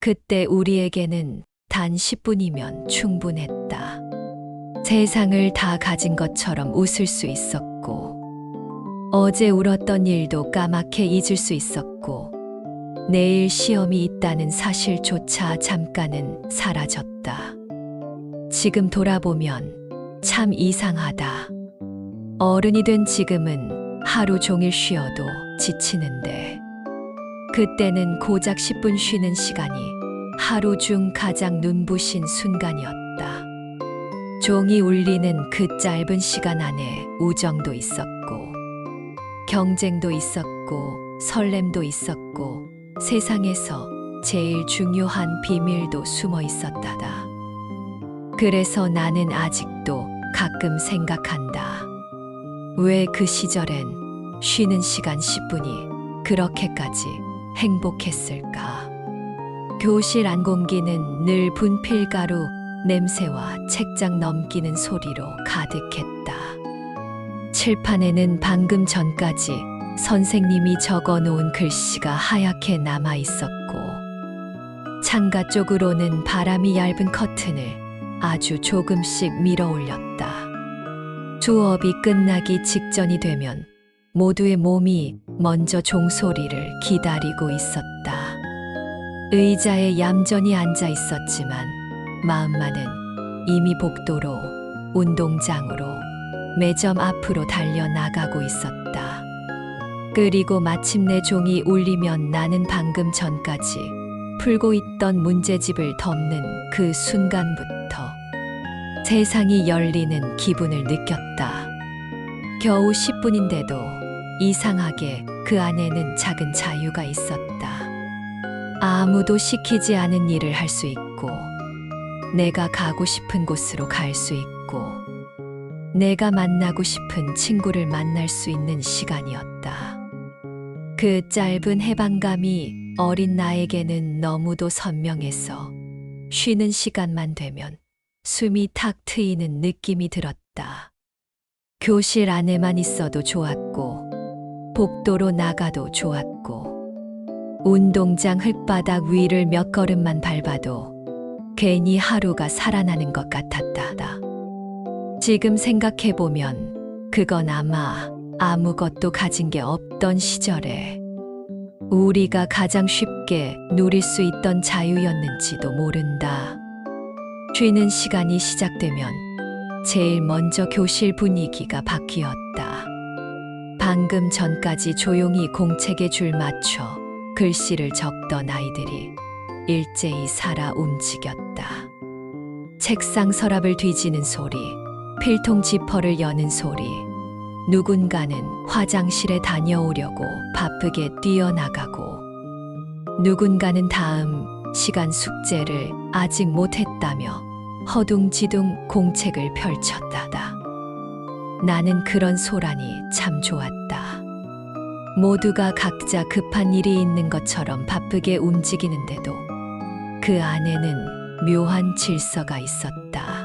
그때 우리에게는 단 10분이면 충분했다. 세상을 다 가진 것처럼 웃을 수 있었고, 어제 울었던 일도 까맣게 잊을 수 있었고, 내일 시험이 있다는 사실조차 잠깐은 사라졌다. 지금 돌아보면 참 이상하다. 어른이 된 지금은 하루 종일 쉬어도 지치는데, 그때는 고작 10분 쉬는 시간이 하루 중 가장 눈부신 순간이었다. 종이 울리는 그 짧은 시간 안에 우정도 있었고, 경쟁도 있었고, 설렘도 있었고, 세상에서 제일 중요한 비밀도 숨어 있었다다. 그래서 나는 아직도 가끔 생각한다. 왜 그 시절엔 쉬는 시간 10분이 그렇게까지 행복했을까? 교실 안 공기는 늘 분필가루 냄새와 책장 넘기는 소리로 가득했다. 칠판에는 방금 전까지 선생님이 적어 놓은 글씨가 하얗게 남아 있었고, 창가 쪽으로는 바람이 얇은 커튼을 아주 조금씩 밀어 올렸다. 수업이 끝나기 직전이 되면 모두의 몸이 먼저 종소리를 기다리고 있었다. 의자에 얌전히 앉아 있었지만 마음만은 이미 복도로, 운동장으로, 매점 앞으로 달려나가고 있었다. 그리고 마침내 종이 울리면 나는 방금 전까지 풀고 있던 문제집을 덮는 그 순간부터 세상이 열리는 기분을 느꼈다. 겨우 10분인데도 이상하게 그 안에는 작은 자유가 있었다. 아무도 시키지 않은 일을 할 수 있고, 내가 가고 싶은 곳으로 갈 수 있고, 내가 만나고 싶은 친구를 만날 수 있는 시간이었다. 그 짧은 해방감이 어린 나에게는 너무도 선명해서 쉬는 시간만 되면 숨이 탁 트이는 느낌이 들었다. 교실 안에만 있어도 좋았고, 복도로 나가도 좋았고, 운동장 흙바닥 위를 몇 걸음만 밟아도 괜히 하루가 살아나는 것 같았다. 지금 생각해보면 그건 아마 아무것도 가진 게 없던 시절에 우리가 가장 쉽게 누릴 수 있던 자유였는지도 모른다. 쉬는 시간이 시작되면 제일 먼저 교실 분위기가 바뀌었다. 방금 전까지 조용히 공책에 줄 맞춰 글씨를 적던 아이들이 일제히 살아 움직였다. 책상 서랍을 뒤지는 소리, 필통 지퍼를 여는 소리, 누군가는 화장실에 다녀오려고 바쁘게 뛰어나가고, 누군가는 다음 시간 숙제를 아직 못했다며 허둥지둥 공책을 펼쳤다다. 나는 그런 소란이 참 좋았다. 모두가 각자 급한 일이 있는 것처럼 바쁘게 움직이는데도 그 안에는 묘한 질서가 있었다.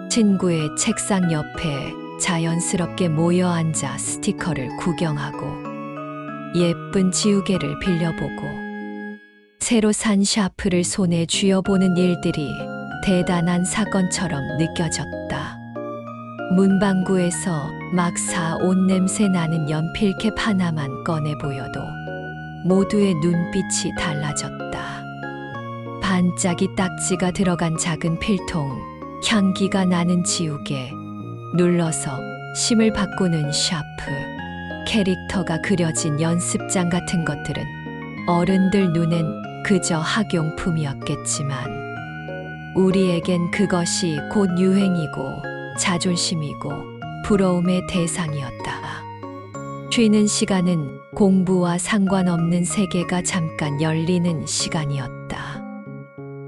친구의 책상 옆에 자연스럽게 모여 앉아 스티커를 구경하고, 예쁜 지우개를 빌려보고, 새로 산 샤프를 손에 쥐어보는 일들이 대단한 사건처럼 느껴졌다. 문방구에서 막 사온 냄새 나는 연필캡 하나만 꺼내 보여도 모두의 눈빛이 달라졌다. 반짝이 딱지가 들어간 작은 필통, 향기가 나는 지우개, 눌러서 심을 바꾸는 샤프, 캐릭터가 그려진 연습장 같은 것들은 어른들 눈엔 그저 학용품이었겠지만, 우리에겐 그것이 곧 유행이고 자존심이고 부러움의 대상이었다. 쉬는 시간은 공부와 상관없는 세계가 잠깐 열리는 시간이었다.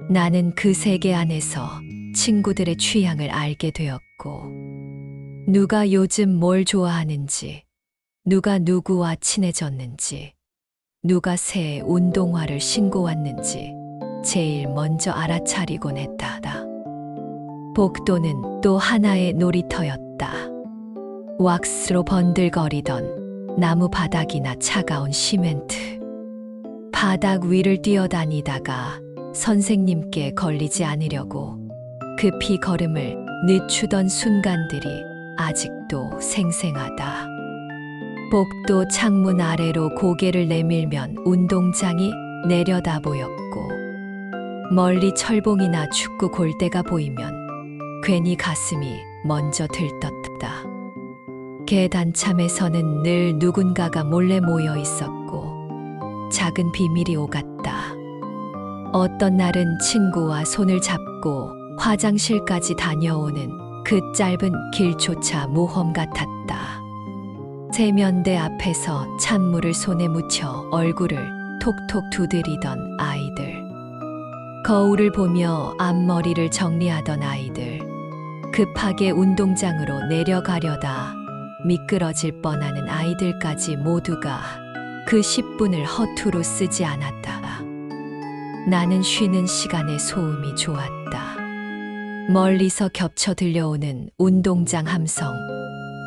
나는 그 세계 안에서 친구들의 취향을 알게 되었고, 누가 요즘 뭘 좋아하는지, 누가 누구와 친해졌는지, 누가 새 운동화를 신고 왔는지 제일 먼저 알아차리곤 했다다. 복도는 또 하나의 놀이터였다. 왁스로 번들거리던 나무 바닥이나 차가운 시멘트, 바닥 위를 뛰어다니다가 선생님께 걸리지 않으려고 급히 걸음을 늦추던 순간들이 아직도 생생하다. 복도 창문 아래로 고개를 내밀면 운동장이 내려다 보였고, 멀리 철봉이나 축구 골대가 보이면 괜히 가슴이 먼저 들떴다. 계단참에서는 늘 누군가가 몰래 모여 있었고, 작은 비밀이 오갔다. 어떤 날은 친구와 손을 잡고 화장실까지 다녀오는 그 짧은 길조차 모험 같았다. 세면대 앞에서 찬물을 손에 묻혀 얼굴을 톡톡 두드리던 아이들. 거울을 보며 앞머리를 정리하던 아이들. 급하게 운동장으로 내려가려다 미끄러질 뻔하는 아이들까지 모두가 그 10분을 허투루 쓰지 않았다. 나는 쉬는 시간에 소음이 좋았다. 멀리서 겹쳐 들려오는 운동장 함성,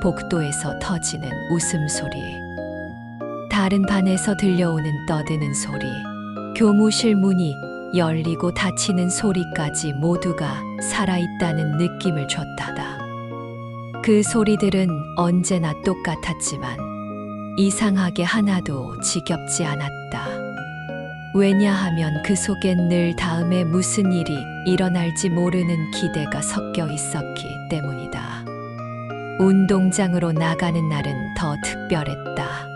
복도에서 터지는 웃음소리, 다른 반에서 들려오는 떠드는 소리, 교무실 문이 열리고 닫히는 소리까지 모두가 살아있다는 느낌을 줬다다. 그 소리들은 언제나 똑같았지만 이상하게 하나도 지겹지 않았다. 왜냐하면 그 속엔 늘 다음에 무슨 일이 일어날지 모르는 기대가 섞여 있었기 때문이다. 운동장으로 나가는 날은 더 특별했다.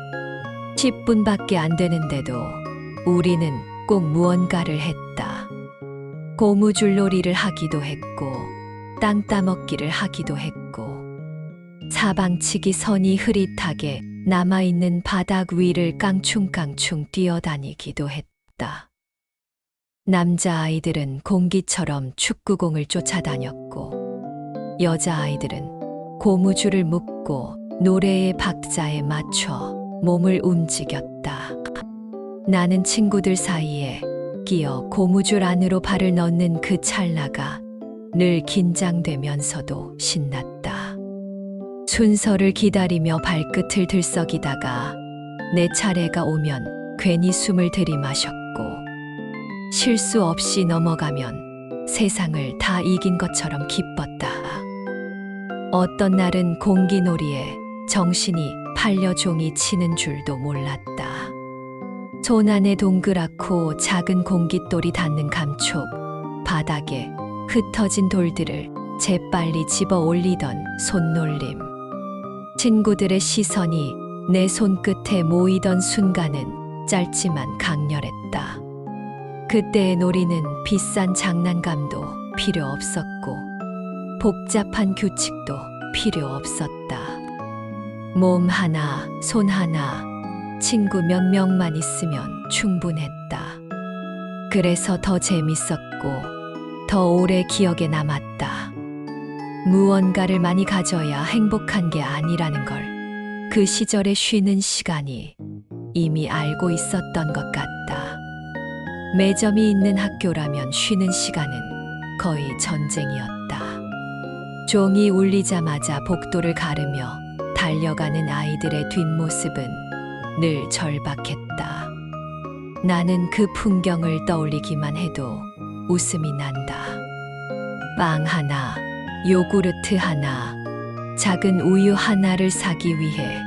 10분밖에 안 되는데도 우리는 꼭 무언가를 했다. 고무줄놀이를 하기도 했고, 땅 따먹기를 하기도 했고, 사방치기 선이 흐릿하게 남아있는 바닥 위를 깡충깡충 뛰어다니기도 했다. 남자아이들은 공기처럼 축구공을 쫓아다녔고, 여자아이들은 고무줄을 묶고 노래의 박자에 맞춰 몸을 움직였다. 나는 친구들 사이에 끼어 고무줄 안으로 발을 넣는 그 찰나가 늘 긴장되면서도 신났다. 순서를 기다리며 발끝을 들썩이다가 내 차례가 오면 괜히 숨을 들이마셨고, 실수 없이 넘어가면 세상을 다 이긴 것처럼 기뻤다. 어떤 날은 공기놀이에 정신이 팔려 종이 치는 줄도 몰랐다. 손 안에 동그랗고 작은 공깃돌이 닿는 감촉, 바닥에 흩어진 돌들을 재빨리 집어 올리던 손놀림. 친구들의 시선이 내 손끝에 모이던 순간은 짧지만 강렬했다. 그때의 놀이는 비싼 장난감도 필요 없었고, 복잡한 규칙도 필요 없었다. 몸 하나, 손 하나, 친구 몇 명만 있으면 충분했다. 그래서 더 재밌었고, 더 오래 기억에 남았다. 무언가를 많이 가져야 행복한 게 아니라는 걸 그 시절에 쉬는 시간이 이미 알고 있었던 것 같다. 매점이 있는 학교라면 쉬는 시간은 거의 전쟁이었다. 종이 울리자마자 복도를 가르며 달려가는 아이들의 뒷모습은 늘 절박했다. 나는 그 풍경을 떠올리기만 해도 웃음이 난다. 빵 하나, 요구르트 하나, 작은 우유 하나를 사기 위해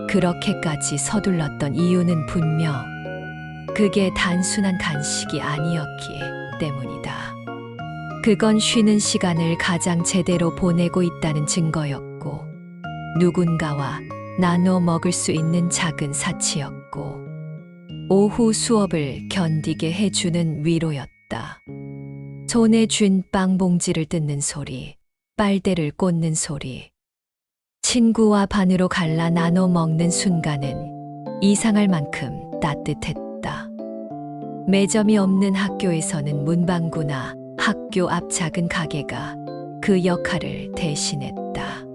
그렇게까지 서둘렀던 이유는 분명 그게 단순한 간식이 아니었기 때문이다. 그건 쉬는 시간을 가장 제대로 보내고 있다는 증거였고, 누군가와 나눠 먹을 수 있는 작은 사치였고, 오후 수업을 견디게 해주는 위로였다. 손에 쥔 빵 봉지를 뜯는 소리, 빨대를 꽂는 소리, 친구와 반으로 갈라 나눠 먹는 순간은 이상할 만큼 따뜻했다. 매점이 없는 학교에서는 문방구나 학교 앞 작은 가게가 그 역할을 대신했다.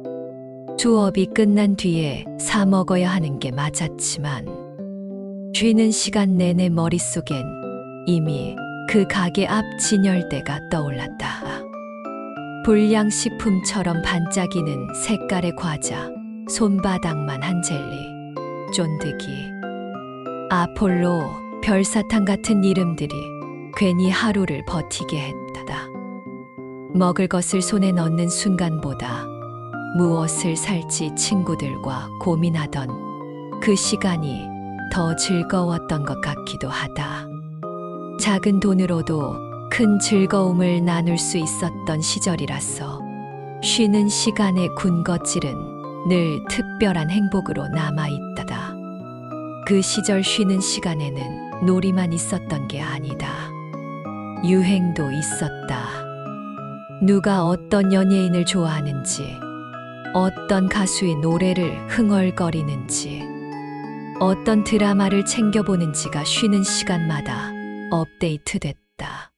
수업이 끝난 뒤에 사 먹어야 하는 게 맞았지만, 쉬는 시간 내내 머릿속엔 이미 그 가게 앞 진열대가 떠올랐다. 불량식품처럼 반짝이는 색깔의 과자, 손바닥만 한 젤리, 쫀득이, 아폴로, 별사탕 같은 이름들이 괜히 하루를 버티게 했다. 먹을 것을 손에 넣는 순간보다 무엇을 살지 친구들과 고민하던 그 시간이 더 즐거웠던 것 같기도 하다. 작은 돈으로도 큰 즐거움을 나눌 수 있었던 시절이라서 쉬는 시간의 군것질은 늘 특별한 행복으로 남아있다. 그 시절 쉬는 시간에는 놀이만 있었던 게 아니다. 유행도 있었다. 누가 어떤 연예인을 좋아하는지, 어떤 가수의 노래를 흥얼거리는지, 어떤 드라마를 챙겨보는지가 쉬는 시간마다 업데이트됐다.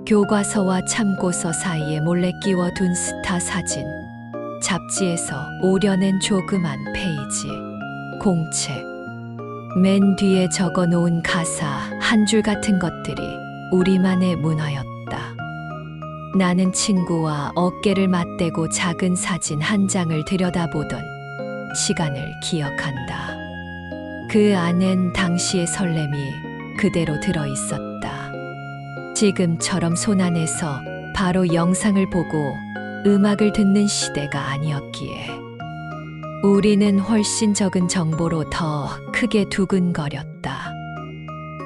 교과서와 참고서 사이에 몰래 끼워둔 스타 사진, 잡지에서 오려낸 조그만 페이지, 공책, 맨 뒤에 적어놓은 가사 한 줄 같은 것들이 우리만의 문화였다. 나는 친구와 어깨를 맞대고 작은 사진 한 장을 들여다보던 시간을 기억한다. 그 안엔 당시의 설렘이 그대로 들어있었다. 지금처럼 손안에서 바로 영상을 보고 음악을 듣는 시대가 아니었기에 우리는 훨씬 적은 정보로 더 크게 두근거렸다.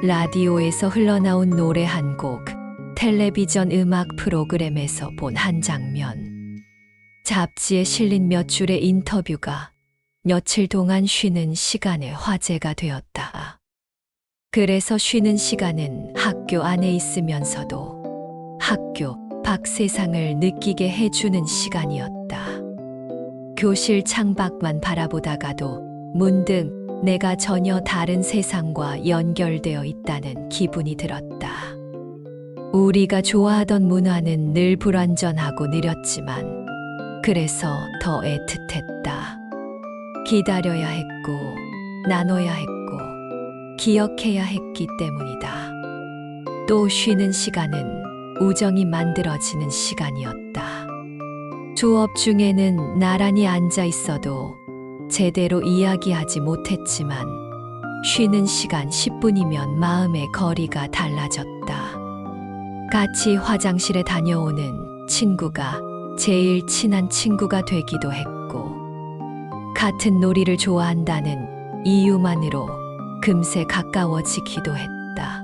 라디오에서 흘러나온 노래 한 곡, 텔레비전 음악 프로그램에서 본 한 장면, 잡지에 실린 몇 줄의 인터뷰가 며칠 동안 쉬는 시간의 화제가 되었다. 그래서 쉬는 시간은 학교 안에 있으면서도 학교 밖 세상을 느끼게 해주는 시간이었다. 교실 창밖만 바라보다가도 문득 내가 전혀 다른 세상과 연결되어 있다는 기분이 들었다. 우리가 좋아하던 문화는 늘 불완전하고 느렸지만 그래서 더 애틋했다. 기다려야 했고, 나눠야 했고, 기억해야 했기 때문이다. 또 쉬는 시간은 우정이 만들어지는 시간이었다. 수업 중에는 나란히 앉아 있어도 제대로 이야기하지 못했지만 쉬는 시간 10분이면 마음의 거리가 달라졌다. 같이 화장실에 다녀오는 친구가 제일 친한 친구가 되기도 했고, 같은 놀이를 좋아한다는 이유만으로 금세 가까워지기도 했다.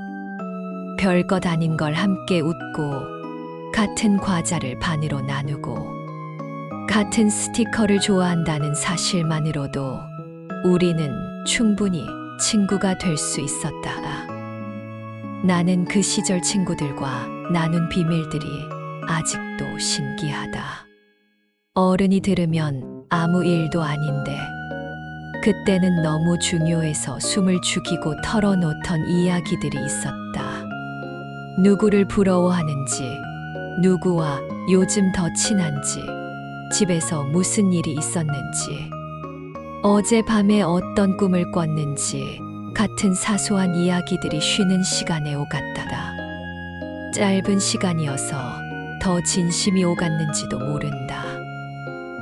별것 아닌 걸 함께 웃고, 같은 과자를 반으로 나누고, 같은 스티커를 좋아한다는 사실만으로도 우리는 충분히 친구가 될 수 있었다. 나는 그 시절 친구들과 나눈 비밀들이 아직도 신기하다. 어른이 들으면 아무 일도 아닌데 그때는 너무 중요해서 숨을 죽이고 털어놓던 이야기들이 있었다. 누구를 부러워하는지, 누구와 요즘 더 친한지, 집에서 무슨 일이 있었는지, 어젯밤에 어떤 꿈을 꿨는지 같은 사소한 이야기들이 쉬는 시간에 오갔다다. 짧은 시간이어서 더 진심이 오갔는지도 모른다.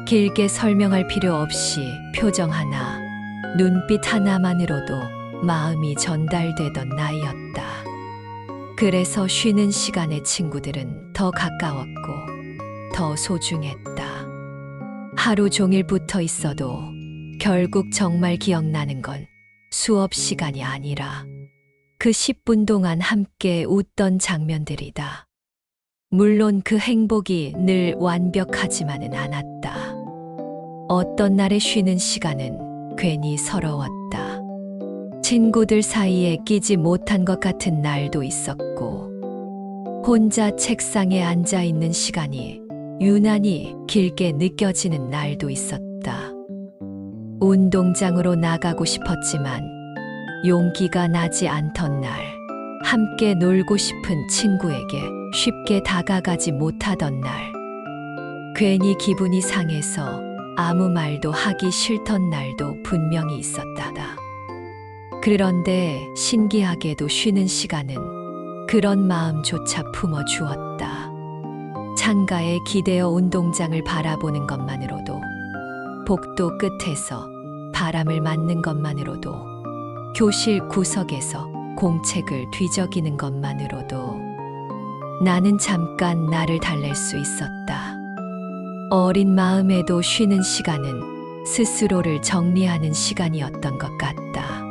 길게 설명할 필요 없이 표정 하나, 눈빛 하나만으로도 마음이 전달되던 나이였다. 그래서 쉬는 시간의 친구들은 더 가까웠고 더 소중했다. 하루 종일 붙어 있어도 결국 정말 기억나는 건 수업 시간이 아니라 그 10분 동안 함께 웃던 장면들이다. 물론 그 행복이 늘 완벽하지만은 않았다. 어떤 날의 쉬는 시간은 괜히 서러웠다. 친구들 사이에 끼지 못한 것 같은 날도 있었고, 혼자 책상에 앉아 있는 시간이 유난히 길게 느껴지는 날도 있었다. 운동장으로 나가고 싶었지만 용기가 나지 않던 날, 함께 놀고 싶은 친구에게 쉽게 다가가지 못하던 날, 괜히 기분이 상해서 아무 말도 하기 싫던 날도 분명히 있었다. 그런데 신기하게도 쉬는 시간은 그런 마음조차 품어주었다. 창가에 기대어 운동장을 바라보는 것만으로도, 복도 끝에서 바람을 맞는 것만으로도, 교실 구석에서 공책을 뒤적이는 것만으로도 나는 잠깐 나를 달랠 수 있었다. 어린 마음에도 쉬는 시간은 스스로를 정리하는 시간이었던 것 같다.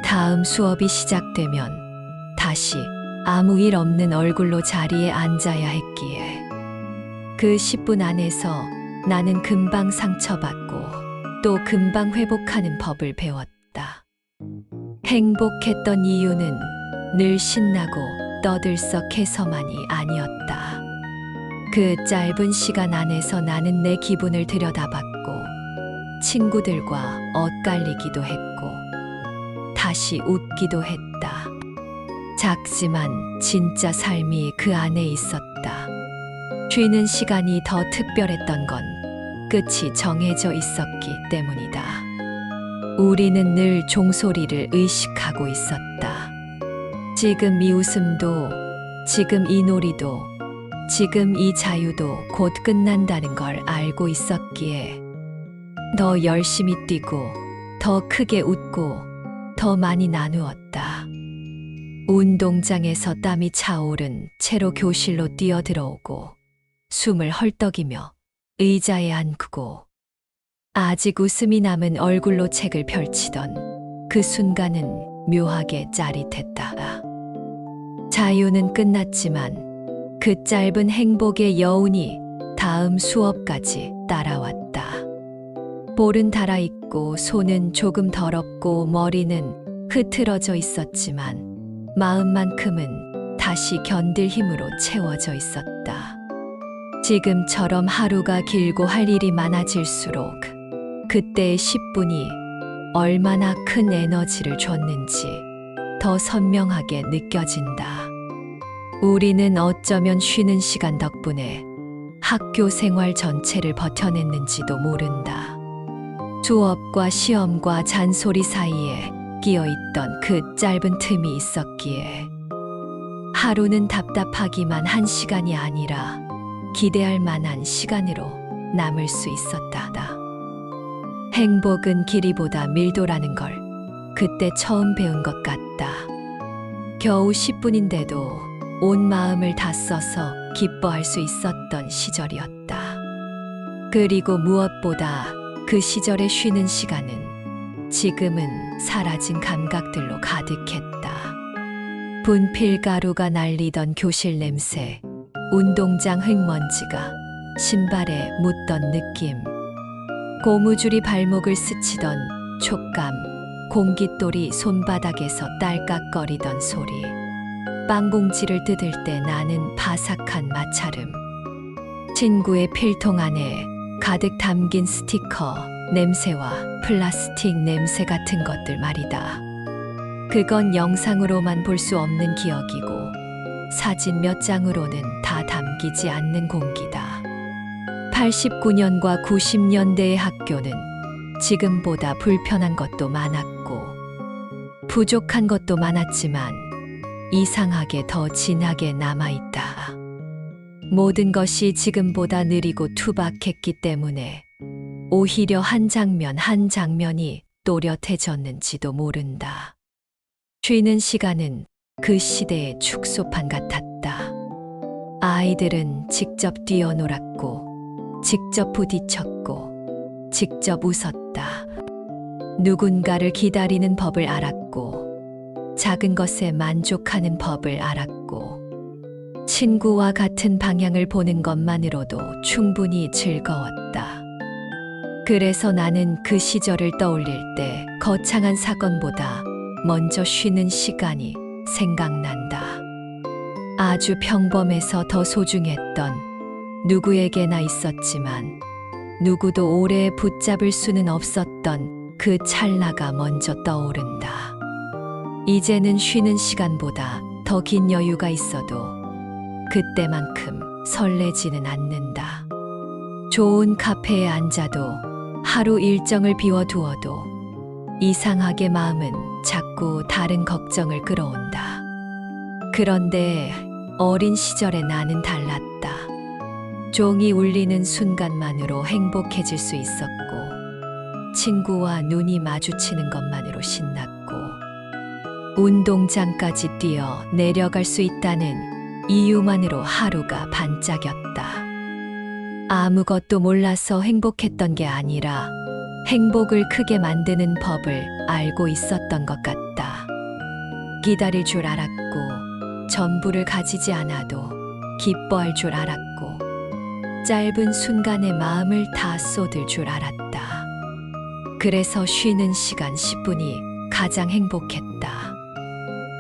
다음 수업이 시작되면 다시 아무 일 없는 얼굴로 자리에 앉아야 했기에 그 10분 안에서 나는 금방 상처받고 또 금방 회복하는 법을 배웠다. 행복했던 이유는 늘 신나고 떠들썩해서만이 아니었다. 그 짧은 시간 안에서 나는 내 기분을 들여다봤고 친구들과 엇갈리기도 했고 다시 웃기도 했다. 작지만 진짜 삶이 그 안에 있었다. 쉬는 시간이 더 특별했던 건 끝이 정해져 있었기 때문이다. 우리는 늘 종소리를 의식하고 있었다. 지금 이 웃음도, 지금 이 놀이도, 지금 이 자유도 곧 끝난다는 걸 알고 있었기에 더 열심히 뛰고, 더 크게 웃고, 더 많이 나누었다. 운동장에서 땀이 차오른 채로 교실로 뛰어들어오고 숨을 헐떡이며 의자에 앉고 아직 웃음이 남은 얼굴로 책을 펼치던 그 순간은 묘하게 짜릿했다. 자유는 끝났지만 그 짧은 행복의 여운이 다음 수업까지 따라왔다. 볼은 달아있고 손은 조금 더럽고 머리는 흐트러져 있었지만 마음만큼은 다시 견딜 힘으로 채워져 있었다. 지금처럼 하루가 길고 할 일이 많아질수록 그때의 10분이 얼마나 큰 에너지를 줬는지 더 선명하게 느껴진다. 우리는 어쩌면 쉬는 시간 덕분에 학교 생활 전체를 버텨냈는지도 모른다. 수업과 시험과 잔소리 사이에 끼어있던 그 짧은 틈이 있었기에 하루는 답답하기만 한 시간이 아니라 기대할 만한 시간으로 남을 수 있었다. 행복은 길이보다 밀도라는 걸 그때 처음 배운 것 같다. 겨우 10분인데도 온 마음을 다 써서 기뻐할 수 있었던 시절이었다. 그리고 무엇보다 그 시절의 쉬는 시간은 지금은 사라진 감각들로 가득했다. 분필가루가 날리던 교실 냄새, 운동장 흙먼지가 신발에 묻던 느낌, 고무줄이 발목을 스치던 촉감, 공깃돌이 손바닥에서 딸깍거리던 소리, 빵봉지를 뜯을 때 나는 바삭한 마찰음, 친구의 필통 안에 가득 담긴 스티커, 냄새와 플라스틱 냄새 같은 것들 말이다. 그건 영상으로만 볼 수 없는 기억이고 사진 몇 장으로는 다 담기지 않는 공기다. 89년과 90년대의 학교는 지금보다 불편한 것도 많았고 부족한 것도 많았지만 이상하게 더 진하게 남아있다. 모든 것이 지금보다 느리고 투박했기 때문에 오히려 한 장면 한 장면이 또렷해졌는지도 모른다. 쉬는 시간은 그 시대의 축소판 같았다. 아이들은 직접 뛰어놀았고, 직접 부딪혔고, 직접 웃었다. 누군가를 기다리는 법을 알았고, 작은 것에 만족하는 법을 알았고, 친구와 같은 방향을 보는 것만으로도 충분히 즐거웠다. 그래서 나는 그 시절을 떠올릴 때 거창한 사건보다 먼저 쉬는 시간이 생각난다. 아주 평범해서 더 소중했던 누구에게나 있었지만 누구도 오래 붙잡을 수는 없었던 그 찰나가 먼저 떠오른다. 이제는 쉬는 시간보다 더 긴 여유가 있어도 그때만큼 설레지는 않는다. 좋은 카페에 앉아도 하루 일정을 비워두어도 이상하게 마음은 자꾸 다른 걱정을 끌어온다. 그런데 어린 시절의 나는 달랐다. 종이 울리는 순간만으로 행복해질 수 있었고, 친구와 눈이 마주치는 것만으로 신났고, 운동장까지 뛰어 내려갈 수 있다는 이유만으로 하루가 반짝였다. 아무것도 몰라서 행복했던 게 아니라 행복을 크게 만드는 법을 알고 있었던 것 같다. 기다릴 줄 알았고, 전부를 가지지 않아도 기뻐할 줄 알았고, 짧은 순간에 마음을 다 쏟을 줄 알았다. 그래서 쉬는 시간 10분이 가장 행복했다.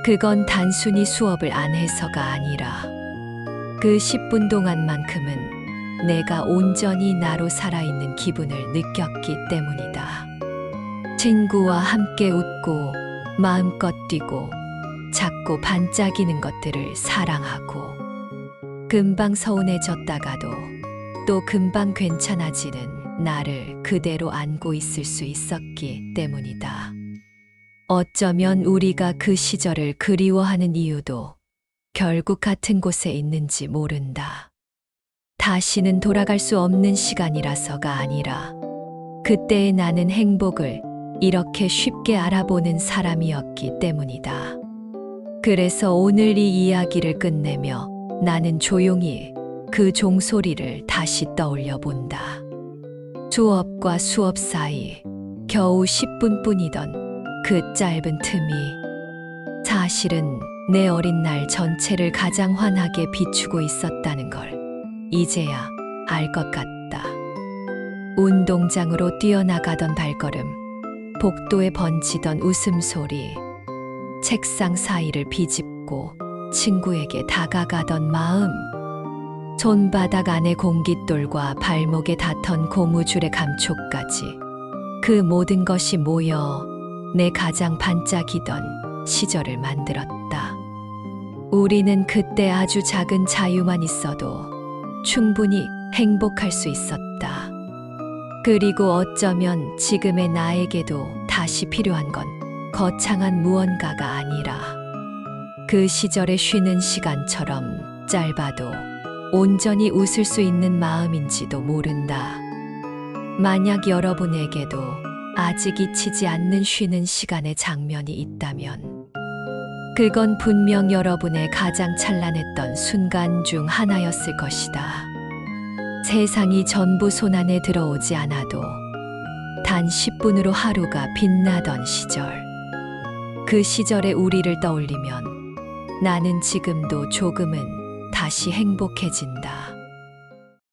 그건 단순히 수업을 안 해서가 아니라 그 10분 동안만큼은 내가 온전히 나로 살아있는 기분을 느꼈기 때문이다. 친구와 함께 웃고 마음껏 뛰고 작고 반짝이는 것들을 사랑하고 금방 서운해졌다가도 또 금방 괜찮아지는 나를 그대로 안고 있을 수 있었기 때문이다. 어쩌면 우리가 그 시절을 그리워하는 이유도 결국 같은 곳에 있는지 모른다. 다시는 돌아갈 수 없는 시간이라서가 아니라 그때의 나는 행복을 이렇게 쉽게 알아보는 사람이었기 때문이다. 그래서 오늘 이 이야기를 끝내며 나는 조용히 그 종소리를 다시 떠올려 본다. 수업과 수업 사이 겨우 10분뿐이던 그 짧은 틈이 사실은 내 어린 날 전체를 가장 환하게 비추고 있었다는 걸 이제야 알 것 같다. 운동장으로 뛰어나가던 발걸음, 복도에 번지던 웃음소리, 책상 사이를 비집고 친구에게 다가가던 마음, 손바닥 안의 공깃돌과 발목에 닿던 고무줄의 감촉까지 그 모든 것이 모여 내 가장 반짝이던 시절을 만들었다. 우리는 그때 아주 작은 자유만 있어도 충분히 행복할 수 있었다. 그리고 어쩌면 지금의 나에게도 다시 필요한 건 거창한 무언가가 아니라 그 시절의 쉬는 시간처럼 짧아도 온전히 웃을 수 있는 마음인지도 모른다. 만약 여러분에게도 아직 잊히지 않는 쉬는 시간의 장면이 있다면 그건 분명 여러분의 가장 찬란했던 순간 중 하나였을 것이다. 세상이 전부 손안에 들어오지 않아도 단 10분으로 하루가 빛나던 시절. 그 시절의 우리를 떠올리면 나는 지금도 조금은 다시 행복해진다.